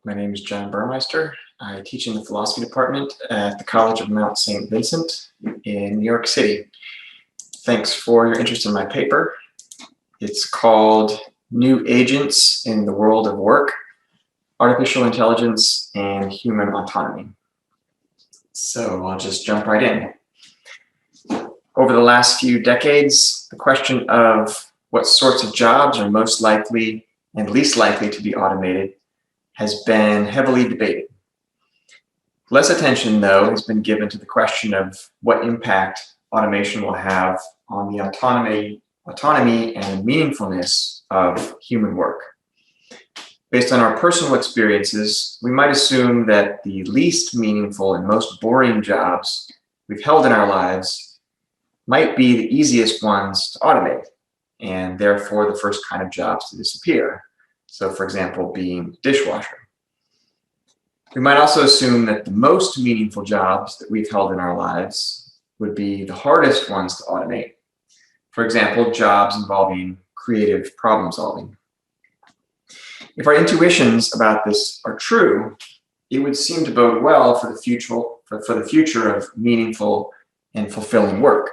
My name is John Burmeister. I teach in the philosophy department at the College of Mount St. Vincent in New York City. Thanks for your interest in my paper. It's called New Agents in the World of Work, Artificial Intelligence and Human Autonomy. So I'll just jump right in. Over the last few decades, the question of what sorts of jobs are most likely and least likely to be automated has been heavily debated. Less attention, though, has been given to the question of what impact automation will have on the autonomy and meaningfulness of human work. Based on our personal experiences, we might assume that the least meaningful and most boring jobs we've held in our lives might be the easiest ones to automate, and therefore the first kind of jobs to disappear. So, for example, being a dishwasher. We might also assume that the most meaningful jobs that we've held in our lives would be the hardest ones to automate. For example, jobs involving creative problem solving. If our intuitions about this are true, it would seem to bode well for the future of meaningful and fulfilling work.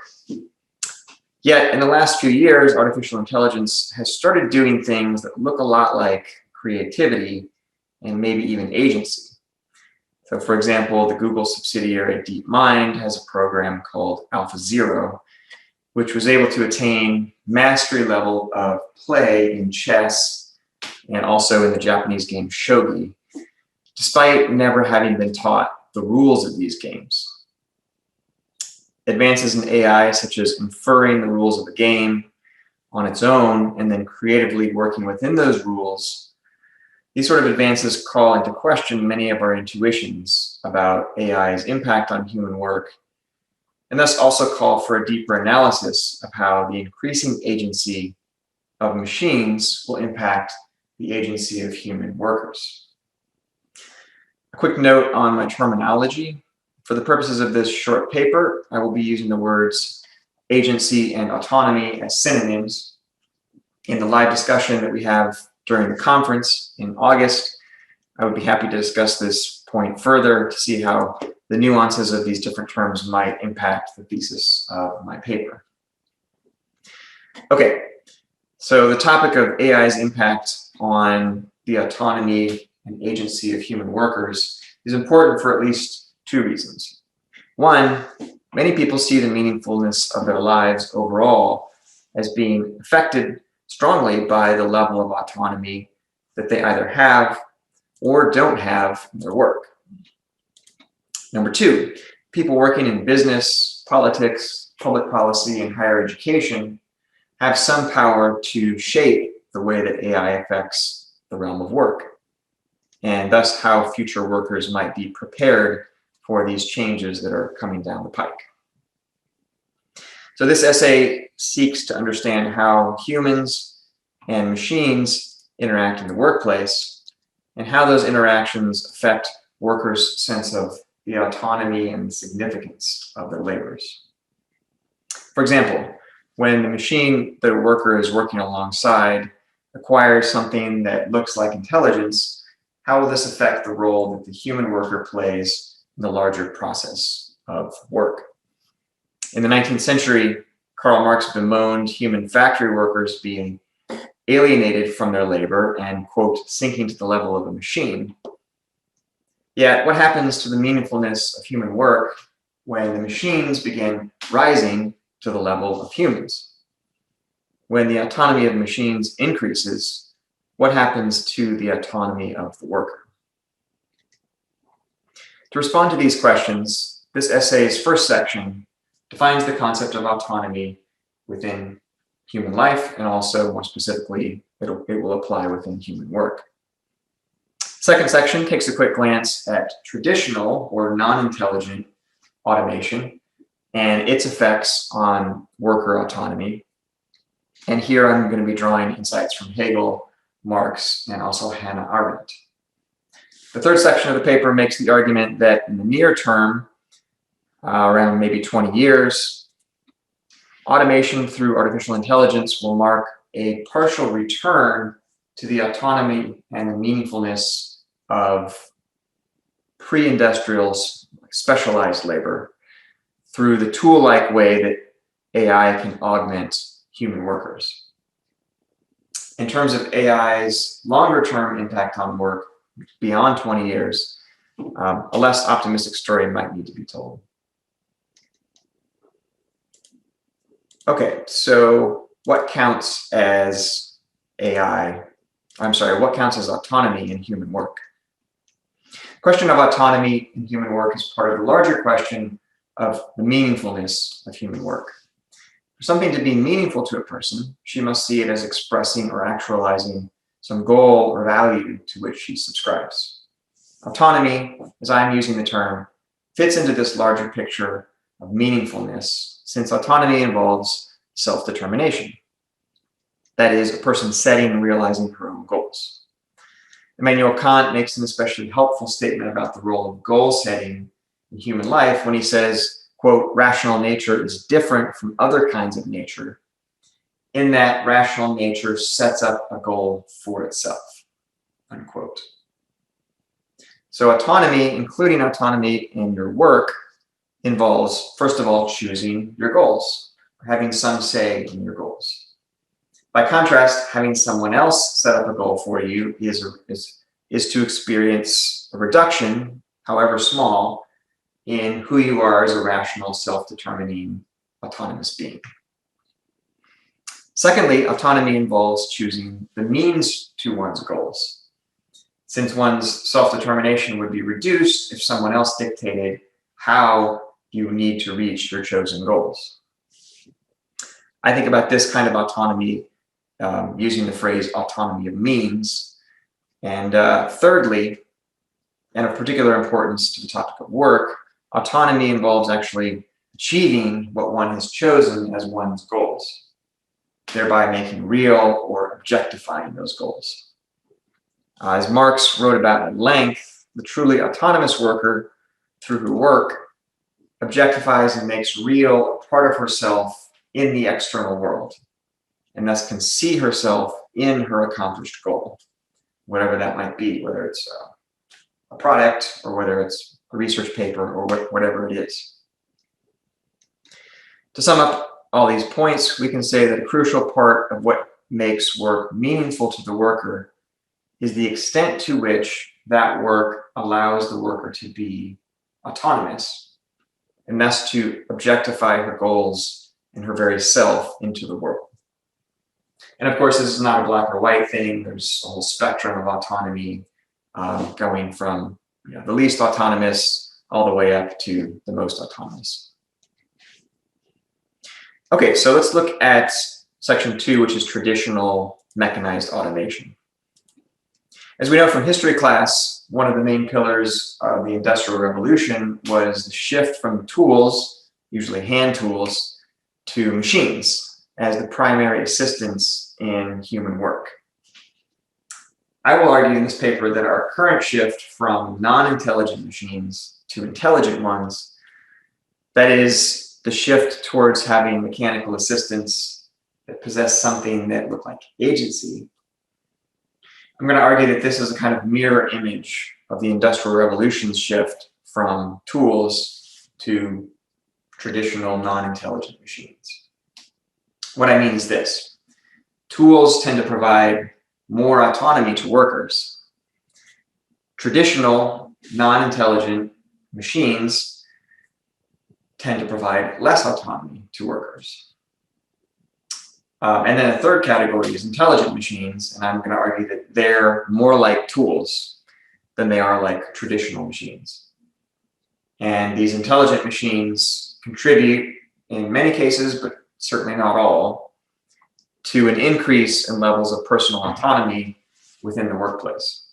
Yet, in the last few years, artificial intelligence has started doing things that look a lot like creativity and maybe even agency. So, for example, the Google subsidiary DeepMind has a program called AlphaZero, which was able to attain mastery level of play in chess and also in the Japanese game shogi, despite never having been taught the rules of these games. Advances in AI, such as inferring the rules of a game on its own and then creatively working within those rules, these sort of advances call into question many of our intuitions about AI's impact on human work, and thus also call for a deeper analysis of how the increasing agency of machines will impact the agency of human workers. A quick note on my terminology. For the purposes of this short paper, I will be using the words agency and autonomy as synonyms. In the live discussion that we have during the conference in August, I would be happy to discuss this point further to see how the nuances of these different terms might impact the thesis of my paper. Okay, so the topic of AI's impact on the autonomy and agency of human workers is important for at least two reasons. One, many people see the meaningfulness of their lives overall as being affected strongly by the level of autonomy that they either have or don't have in their work. Number two, people working in business, politics, public policy, and higher education have some power to shape the way that AI affects the realm of work, and thus how future workers might be prepared for these changes that are coming down the pike. So this essay seeks to understand how humans and machines interact in the workplace and how those interactions affect workers' sense of the autonomy and significance of their labors. For example, when the machine that a worker is working alongside acquires something that looks like intelligence, how will this affect the role that the human worker plays in the larger process of work? In the 19th century, Karl Marx bemoaned human factory workers being alienated from their labor and, quote, sinking to the level of a machine. Yet, what happens to the meaningfulness of human work when the machines begin rising to the level of humans? When the autonomy of machines increases, what happens to the autonomy of the worker? To respond to these questions, this essay's first section defines the concept of autonomy within human life, and also, more specifically, it will apply within human work. Second section takes a quick glance at traditional or non-intelligent automation and its effects on worker autonomy. And here I'm going to be drawing insights from Hegel, Marx, and also Hannah Arendt. The third section of the paper makes the argument that in the near term, around maybe 20 years, automation through artificial intelligence will mark a partial return to the autonomy and the meaningfulness of pre-industrial specialized labor through the tool-like way that AI can augment human workers. In terms of AI's longer-term impact on work beyond 20 years, a less optimistic story might need to be told. Okay, so what counts as what counts as autonomy in human work? The question of autonomy in human work is part of the larger question of the meaningfulness of human work. For something to be meaningful to a person, she must see it as expressing or actualizing some goal or value to which she subscribes. Autonomy, as I'm using the term, fits into this larger picture of meaningfulness, since autonomy involves self-determination. That is, a person setting and realizing her own goals. Immanuel Kant makes an especially helpful statement about the role of goal setting in human life when he says, quote, rational nature is different from other kinds of nature in that rational nature sets up a goal for itself, unquote. So autonomy, including autonomy in your work, involves, first of all, choosing your goals, or having some say in your goals. By contrast, having someone else set up a goal for you is to experience a reduction, however small, in who you are as a rational, self-determining, autonomous being. Secondly, autonomy involves choosing the means to one's goals, since one's self-determination would be reduced if someone else dictated how you need to reach your chosen goals. I think about this kind of autonomy using the phrase autonomy of means. And thirdly, and of particular importance to the topic of work, autonomy involves actually achieving what one has chosen as one's goals, thereby making real or objectifying those goals. As Marx wrote about at length, the truly autonomous worker, through her work, objectifies and makes real a part of herself in the external world, and thus can see herself in her accomplished goal, whatever that might be, whether it's a product or whether it's a research paper or whatever it is. To sum up all these points, we can say that a crucial part of what makes work meaningful to the worker is the extent to which that work allows the worker to be autonomous, and thus to objectify her goals and her very self into the world. And of course, this is not a black or white thing. There's a whole spectrum of autonomy going from the least autonomous all the way up to the most autonomous. Okay, so let's look at section 2, which is traditional mechanized automation. As we know from history class, one of the main pillars of the Industrial Revolution was the shift from tools, usually hand tools, to machines as the primary assistants in human work. I will argue in this paper that our current shift from non-intelligent machines to intelligent ones, that is the shift towards having mechanical assistants that possess something that look like agency. I'm going to argue that this is a kind of mirror image of the Industrial Revolution's shift from tools to traditional non-intelligent machines. What I mean is this. Tools tend to provide more autonomy to workers. Traditional non-intelligent machines tend to provide less autonomy to workers. And then a third category is intelligent machines, and I'm going to argue that they're more like tools than they are like traditional machines. And these intelligent machines contribute, in many cases, but certainly not all, to an increase in levels of personal autonomy within the workplace.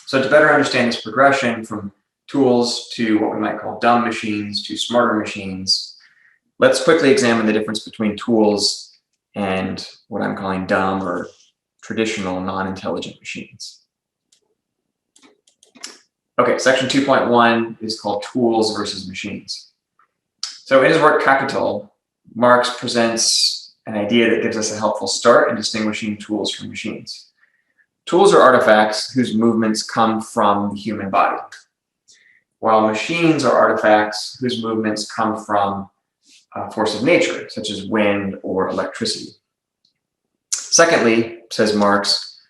So to better understand this progression from tools to what we might call dumb machines to smarter machines, let's quickly examine the difference between tools and what I'm calling dumb or traditional non-intelligent machines. Okay, section 2.1 is called tools versus machines. So in his work Capital, Marx presents an idea that gives us a helpful start in distinguishing tools from machines. Tools are artifacts whose movements come from the human body, while machines are artifacts whose movements come from a force of nature, such as wind or electricity. Secondly, says Marx,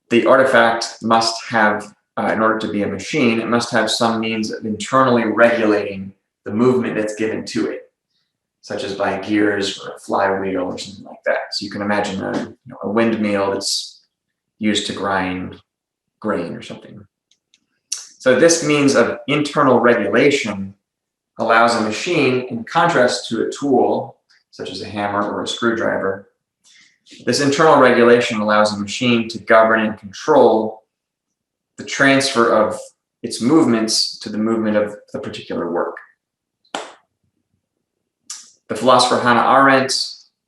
the artifact must have, in order to be a machine, it must have some means of internally regulating the movement that's given to it, such as by gears or a flywheel or something like that. So you can imagine a windmill that's used to grind grain or something. So this means of internal regulation allows a machine, in contrast to a tool, such as a hammer or a screwdriver, this internal regulation allows a machine to govern and control the transfer of its movements to the movement of the particular work. The philosopher Hannah Arendt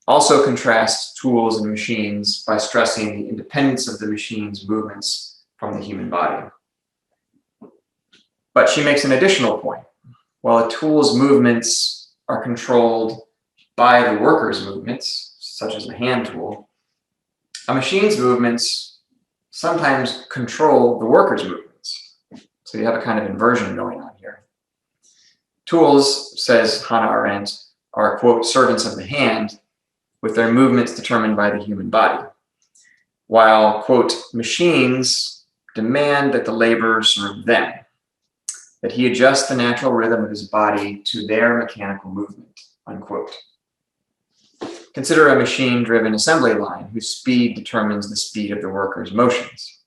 also contrasts tools and machines by stressing the independence of the machine's movements from the human body. But she makes an additional point. While a tool's movements are controlled by the worker's movements, such as the hand tool, a machine's movements sometimes control the worker's movements. So you have a kind of inversion going on here. Tools, says Hannah Arendt, are, quote, servants of the hand, with their movements determined by the human body, while, quote, machines demand that the laborer serve them, that he adjusts the natural rhythm of his body to their mechanical movement, unquote. Consider a machine-driven assembly line whose speed determines the speed of the worker's motions.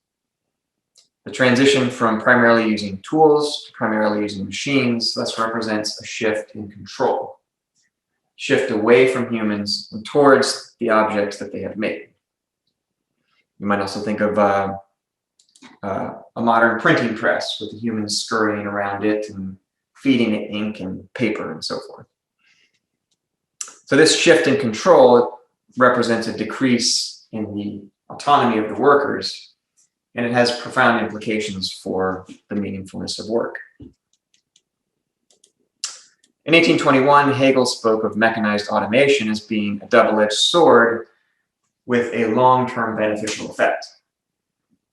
The transition from primarily using tools to primarily using machines thus represents a shift in control, shift away from humans and towards the objects that they have made. You might also think of a modern printing press with the humans scurrying around it and feeding it ink and paper and so forth. So this shift in control represents a decrease in the autonomy of the workers, and it has profound implications for the meaningfulness of work. In 1821, Hegel spoke of mechanized automation as being a double-edged sword with a long-term beneficial effect.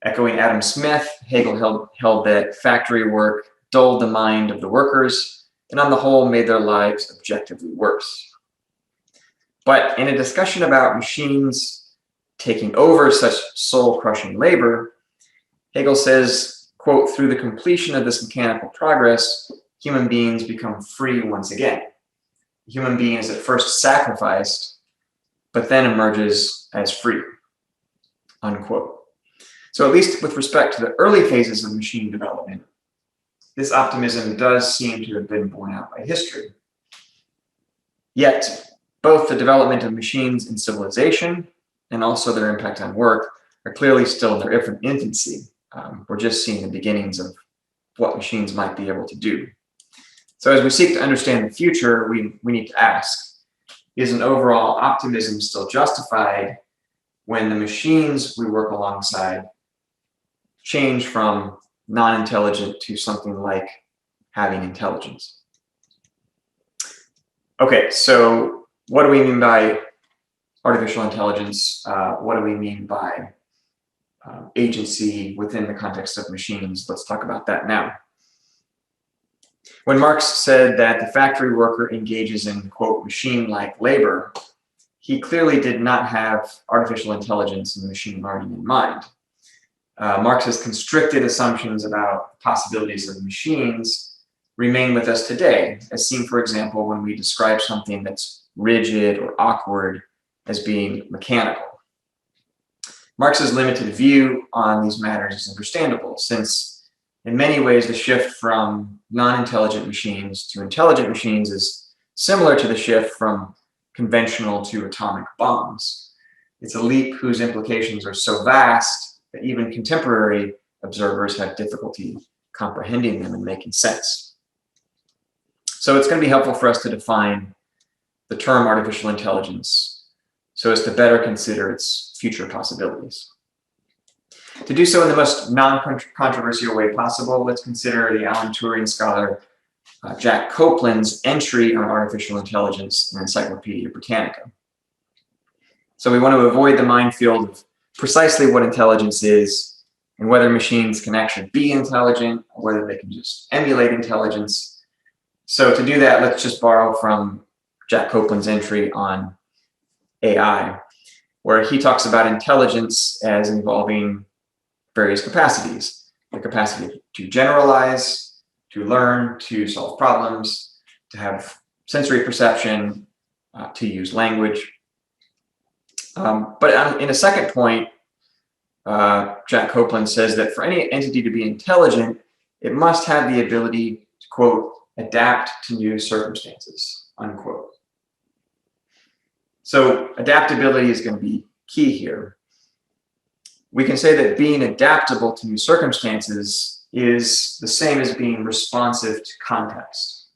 Echoing Adam Smith, Hegel held that factory work dulled the mind of the workers and on the whole made their lives objectively worse. But in a discussion about machines taking over such soul-crushing labor, Hegel says, quote, through the completion of this mechanical progress, human beings become free once again. The human being is at first sacrificed, but then emerges as free, unquote. So at least with respect to the early phases of machine development, this optimism does seem to have been borne out by history. Yet, both the development of machines in civilization and also their impact on work are clearly still in their infancy. We're just seeing the beginnings of what machines might be able to do. So as we seek to understand the future, we need to ask, is an overall optimism still justified when the machines we work alongside change from non-intelligent to something like having intelligence? Okay, so what do we mean by artificial intelligence? What do we mean by agency within the context of machines? Let's talk about that now. When Marx said that the factory worker engages in, quote, machine-like labor, he clearly did not have artificial intelligence and machine learning in mind. Marx's constricted assumptions about possibilities of machines remain with us today, as seen, for example, when we describe something that's rigid or awkward as being mechanical. Marx's limited view on these matters is understandable, since in many ways the shift from non-intelligent machines to intelligent machines is similar to the shift from conventional to atomic bombs. It's a leap whose implications are so vast that even contemporary observers have difficulty comprehending them and making sense. So it's going to be helpful for us to define the term artificial intelligence so as to better consider its future possibilities. To do so in the most non-controversial way possible, let's consider the Alan Turing scholar Jack Copeland's entry on artificial intelligence in Encyclopedia Britannica. So we want to avoid the minefield of precisely what intelligence is and whether machines can actually be intelligent or whether they can just emulate intelligence. So to do that, let's just borrow from Jack Copeland's entry on AI, where he talks about intelligence as involving various capacities: the capacity to generalize, to learn, to solve problems, to have sensory perception, to use language. But in a second point, Jack Copeland says that for any entity to be intelligent, it must have the ability to, quote, adapt to new circumstances, unquote. So adaptability is going to be key here. We can say that being adaptable to new circumstances is the same as being responsive to context.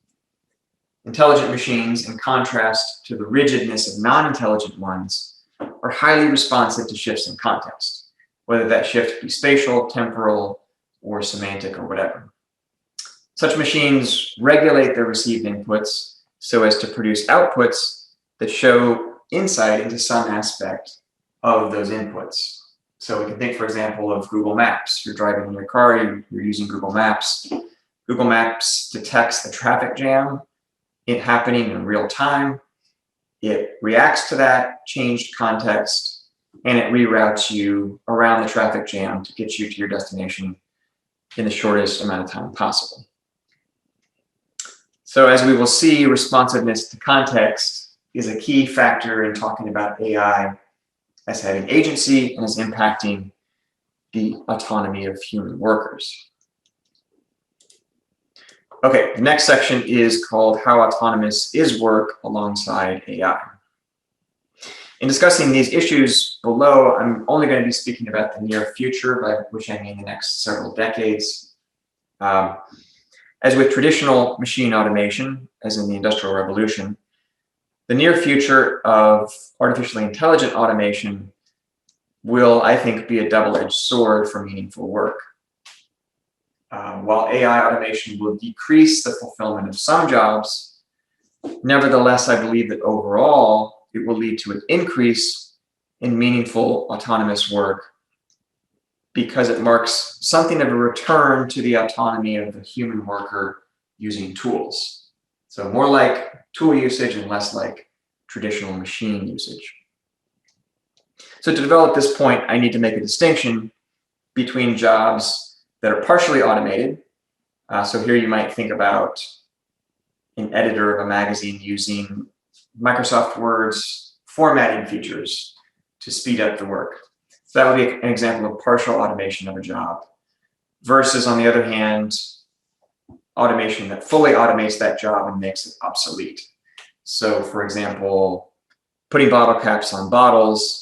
Intelligent machines, in contrast to the rigidness of non-intelligent ones, are highly responsive to shifts in context, whether that shift be spatial, temporal, or semantic, or whatever. Such machines regulate their received inputs so as to produce outputs that show insight into some aspect of those inputs. So we can think, for example, of Google Maps. You're driving in your car, you're using Google Maps. Google Maps detects a traffic jam, it happening in real time. It reacts to that changed context, and it reroutes you around the traffic jam to get you to your destination in the shortest amount of time possible. So as we will see, responsiveness to context is a key factor in talking about AI as having agency and as impacting the autonomy of human workers. Okay, the next section is called How Autonomous is Work Alongside AI. In discussing these issues below, I'm only going to be speaking about the near future, by which I mean the next several decades. As with traditional machine automation, as in the Industrial Revolution, the near future of artificially intelligent automation will, I think, be a double-edged sword for meaningful work. While AI automation will decrease the fulfillment of some jobs, nevertheless, I believe that overall, it will lead to an increase in meaningful autonomous work because it marks something of a return to the autonomy of the human worker using tools. So more like tool usage and less like traditional machine usage. So to develop this point, I need to make a distinction between jobs that are partially automated. So here you might think about an editor of a magazine using Microsoft Word's formatting features to speed up the work. So that would be an example of partial automation of a job, versus, on the other hand, automation that fully automates that job and makes it obsolete. So, for example, putting bottle caps on bottles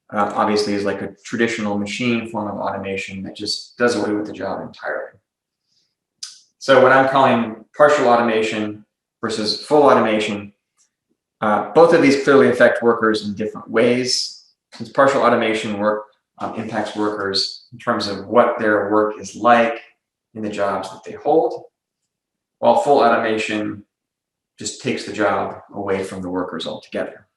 obviously is like a traditional machine form of automation that just does away with the job entirely. So what I'm calling partial automation versus full automation, both of these clearly affect workers in different ways. Since partial automation work impacts workers in terms of what their work is like in the jobs that they hold, while full automation just takes the job away from the workers altogether.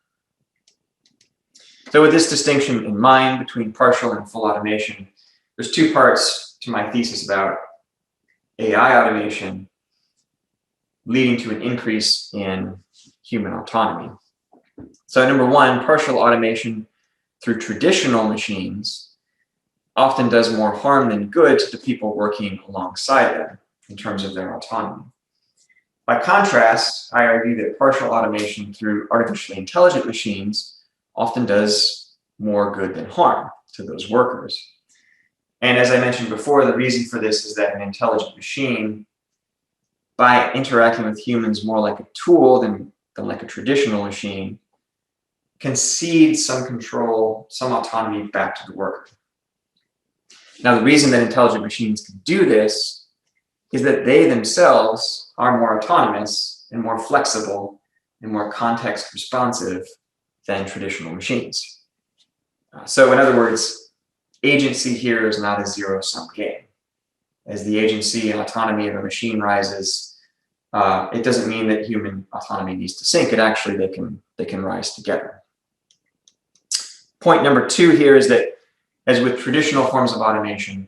So with this distinction in mind between partial and full automation, there's two parts to my thesis about AI automation leading to an increase in human autonomy. So number one, partial automation through traditional machines often does more harm than good to the people working alongside them in terms of their autonomy. By contrast, I argue that partial automation through artificially intelligent machines often does more good than harm to those workers. And as I mentioned before, the reason for this is that an intelligent machine, by interacting with humans more like a tool than like a traditional machine, can cede some control, some autonomy back to the worker. Now, the reason that intelligent machines can do this is that they themselves are more autonomous and more flexible and more context responsive than traditional machines. So in other words, agency here is not a zero-sum game. As the agency and autonomy of a machine rises, it doesn't mean that human autonomy needs to sink. It actually, they can rise together. Point number two here is that as with traditional forms of automation,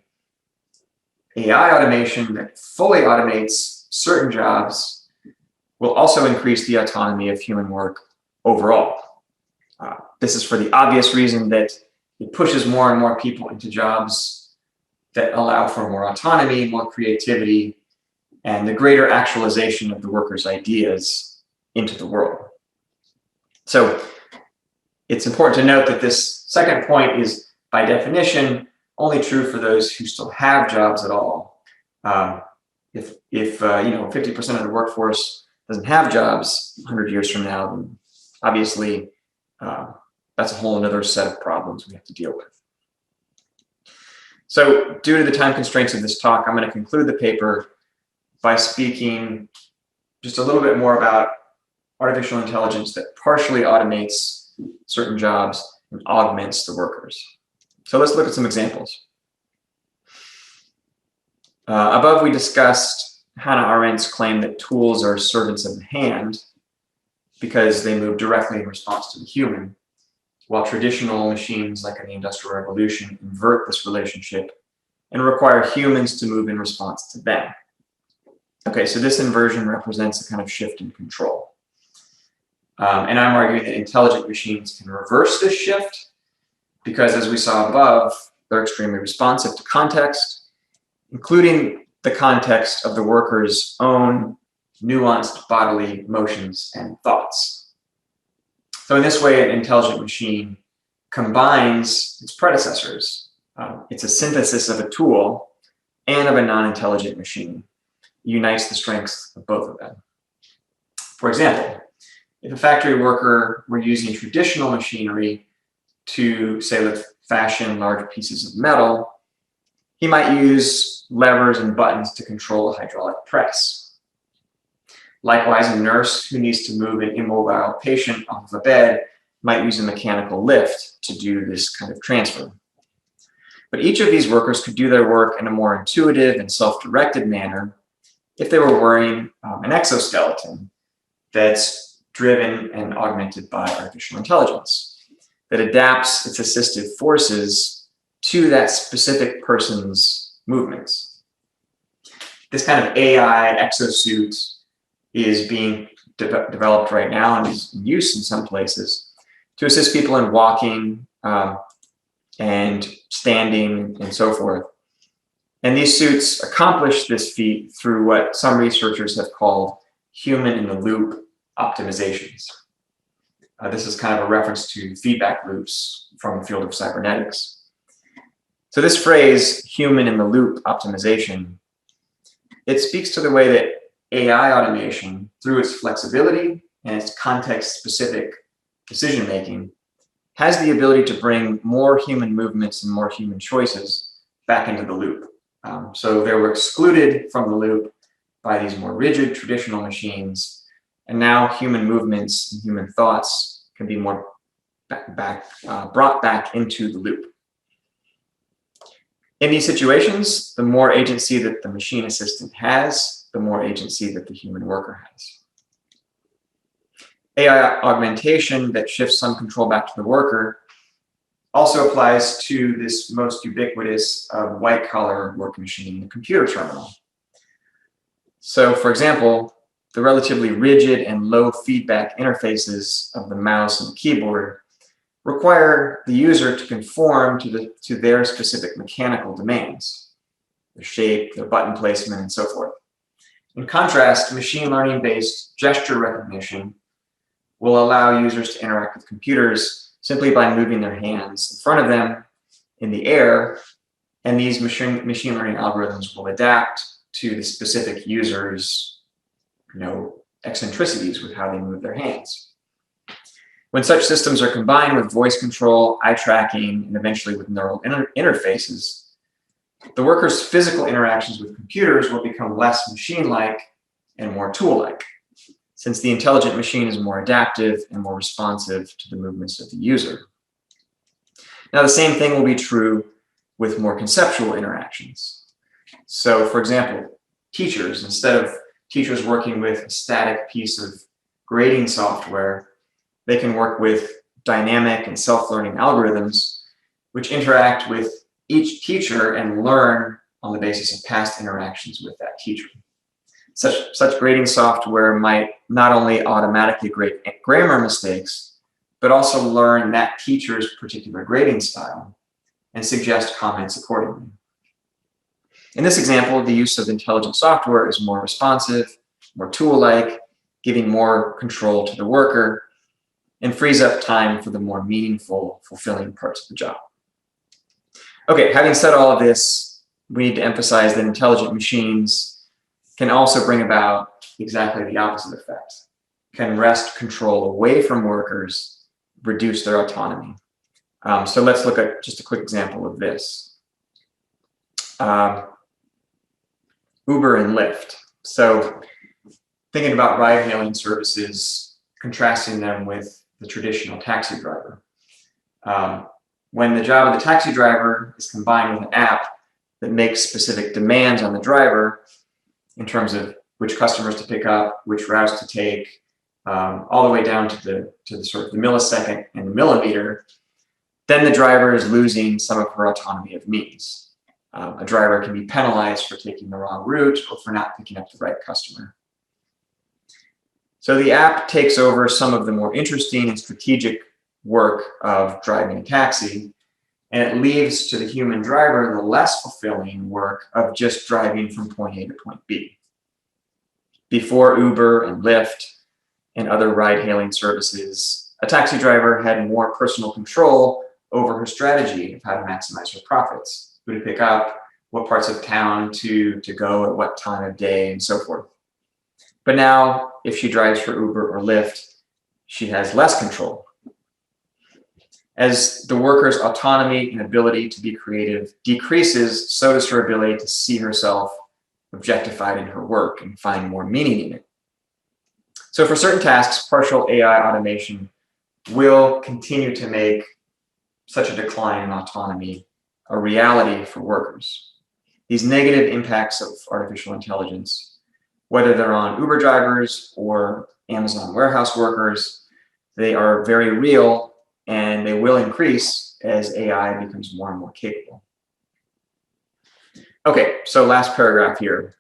AI automation that fully automates certain jobs will also increase the autonomy of human work overall. This is for the obvious reason that it pushes more and more people into jobs that allow for more autonomy, more creativity, and the greater actualization of the worker's ideas into the world. So it's important to note that this second point is, by definition, only true for those who still have jobs at all. If 50% of the workforce doesn't have jobs 100 years from now, then obviously that's a whole another set of problems we have to deal with. So due to the time constraints of this talk, I'm going to conclude the paper by speaking just a little bit more about artificial intelligence that partially automates certain jobs and augments the workers. So let's look at some examples. Above, we discussed Hannah Arendt's claim that tools are servants of the hand because they move directly in response to the human, while traditional machines like in the Industrial Revolution invert this relationship and require humans to move in response to them. Okay, so this inversion represents a kind of shift in control. And I'm arguing that intelligent machines can reverse this shift because, as we saw above, they're extremely responsive to context, including the context of the worker's own nuanced bodily motions and thoughts. So in this way, an intelligent machine combines its predecessors. It's a synthesis of a tool and of a non-intelligent machine. It unites the strengths of both of them. For example, if a factory worker were using traditional machinery to, say, let's fashion large pieces of metal, he might use levers and buttons to control a hydraulic press. Likewise, a nurse who needs to move an immobile patient off of a bed might use a mechanical lift to do this kind of transfer. But each of these workers could do their work in a more intuitive and self-directed manner if they were wearing an exoskeleton that's driven and augmented by artificial intelligence that adapts its assistive forces to that specific person's movements. This kind of AI exosuit is being developed right now and is in use in some places to assist people in walking and standing and so forth. And these suits accomplish this feat through what some researchers have called human-in-the-loop optimizations. This is kind of a reference to feedback loops from the field of cybernetics. So this phrase, human-in-the-loop optimization, it speaks to the way that AI automation, through its flexibility and its context-specific decision-making, has the ability to bring more human movements and more human choices back into the loop. So they were excluded from the loop by these more rigid traditional machines, and now human movements and human thoughts can be more brought back into the loop. In these situations, the more agency that the machine assistant has, the more agency that the human worker has. AI augmentation that shifts some control back to the worker also applies to this most ubiquitous white-collar work machine, the computer terminal. So, for example, the relatively rigid and low feedback interfaces of the mouse and the keyboard require the user to conform to their specific mechanical demands, their shape, their button placement, and so forth. In contrast, machine learning-based gesture recognition will allow users to interact with computers simply by moving their hands in front of them in the air, and these machine learning algorithms will adapt to the specific user's eccentricities with how they move their hands. When such systems are combined with voice control, eye tracking, and eventually with neural interfaces, the worker's physical interactions with computers will become less machine-like and more tool-like, since the intelligent machine is more adaptive and more responsive to the movements of the user. Now, the same thing will be true with more conceptual interactions. So, for example, teachers, instead of teachers working with a static piece of grading software, they can work with dynamic and self-learning algorithms which interact with each teacher and learn on the basis of past interactions with that teacher. Such grading software might not only automatically grade grammar mistakes, but also learn that teacher's particular grading style and suggest comments accordingly. In this example, the use of intelligent software is more responsive, more tool-like, giving more control to the worker, and frees up time for the more meaningful, fulfilling parts of the job. Okay, having said all of this, we need to emphasize that intelligent machines can also bring about exactly the opposite effect, can wrest control away from workers, reduce their autonomy. So let's look at just a quick example of this. Uber and Lyft. So thinking about ride-hailing services, contrasting them with the traditional taxi driver. When the job of the taxi driver is combined with an app that makes specific demands on the driver in terms of which customers to pick up, which routes to take, all the way down to the sort of the millisecond and the millimeter, then the driver is losing some of her autonomy of means. A driver can be penalized for taking the wrong route or for not picking up the right customer. So the app takes over some of the more interesting and strategic work of driving a taxi, and it leaves to the human driver the less fulfilling work of just driving from point A to point B. Before Uber and Lyft and other ride-hailing services, a taxi driver had more personal control over her strategy of how to maximize her profits, who to pick up, what parts of town to go at what time of day, and so forth. But now, if she drives for Uber or Lyft, she has less control. As the worker's autonomy and ability to be creative decreases, so does her ability to see herself objectified in her work and find more meaning in it. So for certain tasks, partial AI automation will continue to make such a decline in autonomy a reality for workers. These negative impacts of artificial intelligence, whether they're on Uber drivers or Amazon warehouse workers, they are very real and they will increase as AI becomes more and more capable. Okay, so last paragraph here.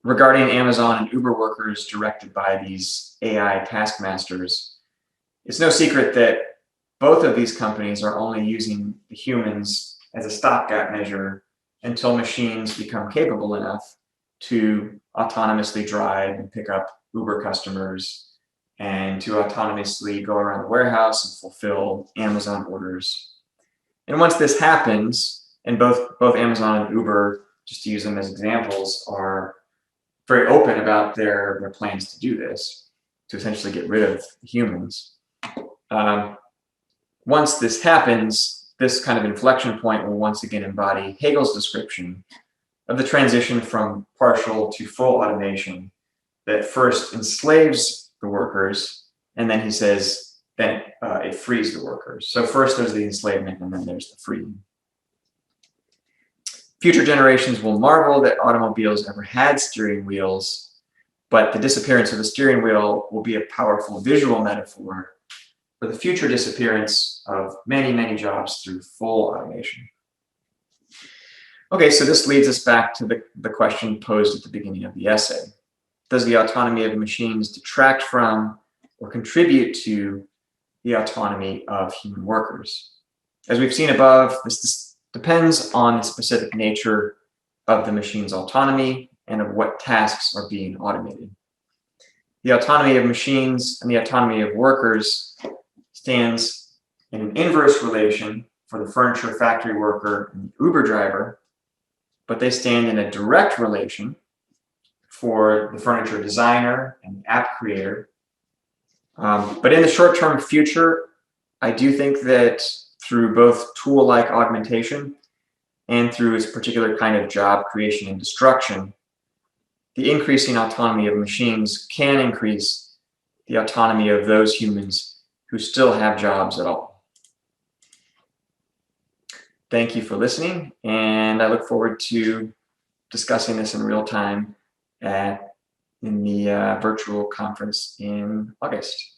Regarding Amazon and Uber workers directed by these AI taskmasters, it's no secret that both of these companies are only using the humans as a stopgap measure until machines become capable enough to autonomously drive and pick up Uber customers and to autonomously go around the warehouse and fulfill Amazon orders. And once this happens, and both Amazon and Uber, just to use them as examples, are very open about their plans to do this, to essentially get rid of humans. Once this happens, this kind of inflection point will once again embody Hegel's description of the transition from partial to full automation that first enslaves the workers, and then he says, then it frees the workers. So first there's the enslavement, and then there's the freedom. Future generations will marvel that automobiles ever had steering wheels, but the disappearance of the steering wheel will be a powerful visual metaphor for the future disappearance of many, many jobs through full automation. Okay, so this leads us back to the question posed at the beginning of the essay. Does the autonomy of machines detract from or contribute to the autonomy of human workers? As we've seen above, this depends on the specific nature of the machine's autonomy and of what tasks are being automated. The autonomy of machines and the autonomy of workers stands in an inverse relation for the furniture factory worker and the Uber driver, but they stand in a direct relation for the furniture designer and the app creator. But in the short-term future, I do think that through both tool-like augmentation and through its particular kind of job creation and destruction, the increasing autonomy of machines can increase the autonomy of those humans who still have jobs at all. Thank you for listening, and I look forward to discussing this in real time in the virtual conference in August.